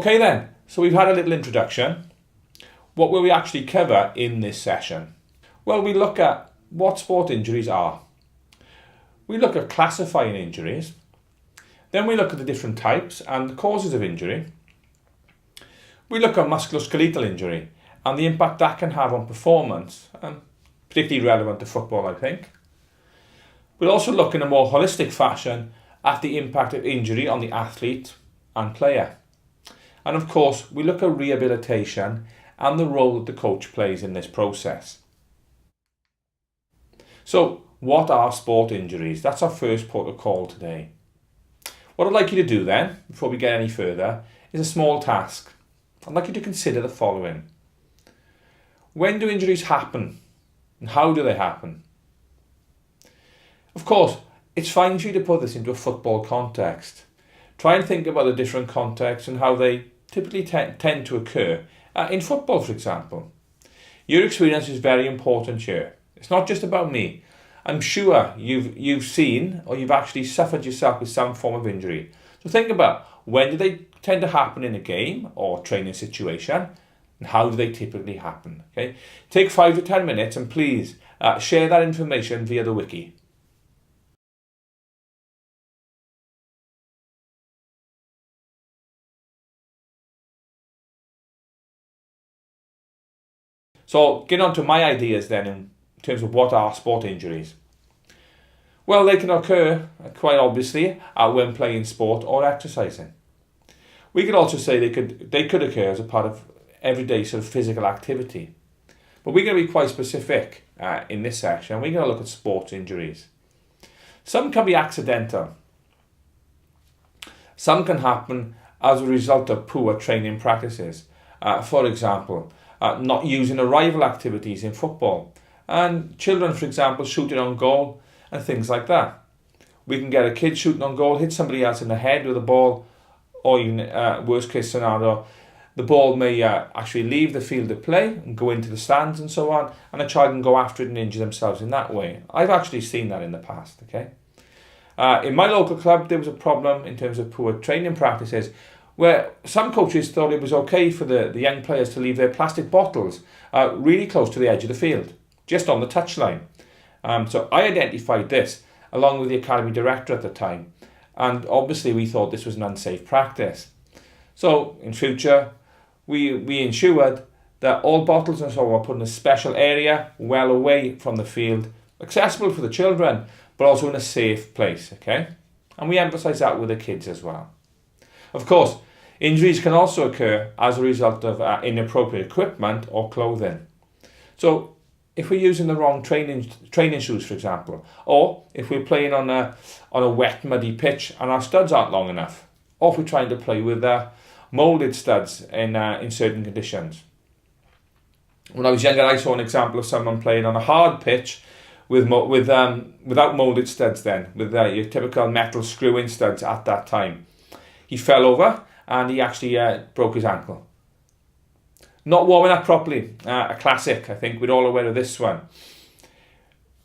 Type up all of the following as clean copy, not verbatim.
Okay then, so we've had a little introduction. What will we actually cover in this session? Well, we look at what sport injuries are. We look at classifying injuries. Then we look at the different types and the causes of injury. We look at musculoskeletal injury and the impact that can have on performance, particularly relevant to football, I think. We'll also look in a more holistic fashion at the impact of injury on the athlete and player. And of course, we look at rehabilitation and the role that the coach plays in this process. So, what are sport injuries? That's our first port of call today. What I'd like you to do then, before we get any further, is a small task. I'd like you to consider the following. When do injuries happen? And how do they happen? Of course, it's fine for you to put this into a football context. Try and think about the different contexts and how they typically tend to occur. In football, for example. Your experience is very important here. It's not just about me. I'm sure you've seen or you've actually suffered yourself with some form of injury. So think about, when do they tend to happen in a game or training situation, and how do they typically happen? Okay, take 5 to 10 minutes and please share that information via the wiki. So get on to my ideas then in terms of what are sport injuries. Well, they can occur quite obviously when playing sport or exercising. We could also say they could occur as a part of everyday sort of physical activity. But we're going to be quite specific in this section. We're going to look at sports injuries. Some can be accidental. Some can happen as a result of poor training practices. For example, not using arrival activities in football. And children, for example, shooting on goal and things like that. We can get a kid shooting on goal, hit somebody else in the head with a ball, or even worst case scenario, the ball may actually leave the field of play and go into the stands and so on, and a child can go after it and injure themselves in that way. I've actually seen that in the past, okay? In my local club, there was a problem in terms of poor training practices, where some coaches thought it was okay for the young players to leave their plastic bottles really close to the edge of the field, just on the touchline. So I identified this along with the academy director at the time, and obviously we thought this was an unsafe practice. So in future, we ensured that all bottles and so on were put in a special area, well away from the field, accessible for the children, but also in a safe place, okay? And we emphasise that with the kids as well. Of course, injuries can also occur as a result of inappropriate equipment or clothing. So if we're using the wrong training shoes, for example, or if we're playing on a wet, muddy pitch and our studs aren't long enough, or if we're trying to play with moulded studs in certain conditions. When I was younger, I saw an example of someone playing on a hard pitch without moulded studs then, with your typical metal screw-in studs at that time. He fell over and he actually broke his ankle. Not warming up properly, a classic. I think we're all aware of this one.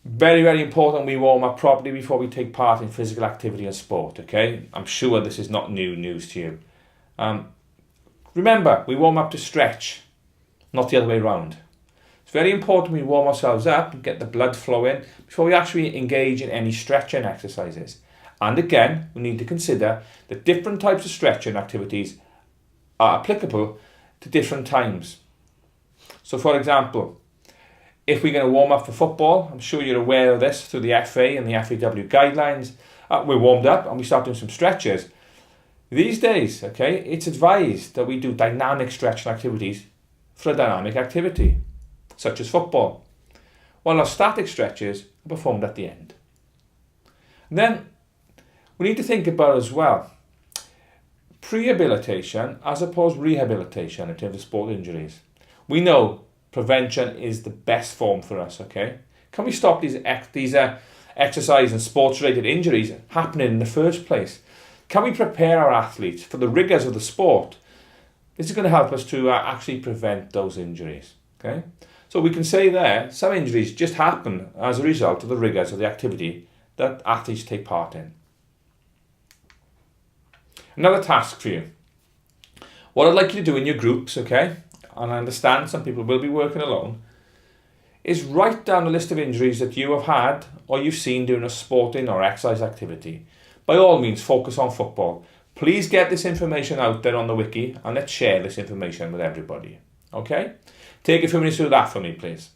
Very, very important we warm up properly before we take part in physical activity and sport, okay? I'm sure this is not new news to you. Remember, we warm up to stretch, not the other way around. It's very important we warm ourselves up and get the blood flowing before we actually engage in any stretching exercises. And again, we need to consider that different types of stretching activities are applicable to different times. So for example, if we're going to warm up for football, I'm sure you're aware of this through the FA and the FAW guidelines, we're warmed up and we start doing some stretches. These days, okay, it's advised that we do dynamic stretching activities for a dynamic activity, such as football, while our static stretches are performed at the end. And then we need to think about as well prehabilitation as opposed to rehabilitation in terms of sport injuries. We know prevention is the best form for us, okay? Can we stop these exercise and sports-related injuries happening in the first place? Can we prepare our athletes for the rigours of the sport? This is going to help us to actually prevent those injuries, okay? So we can say there, some injuries just happen as a result of the rigours of the activity that athletes take part in. Another task for you. What I'd like you to do in your groups, okay, and I understand some people will be working alone, is write down a list of injuries that you have had or you've seen during a sporting or exercise activity. By all means, focus on football. Please get this information out there on the wiki and let's share this information with everybody. Okay? Take a few minutes to do that for me, please.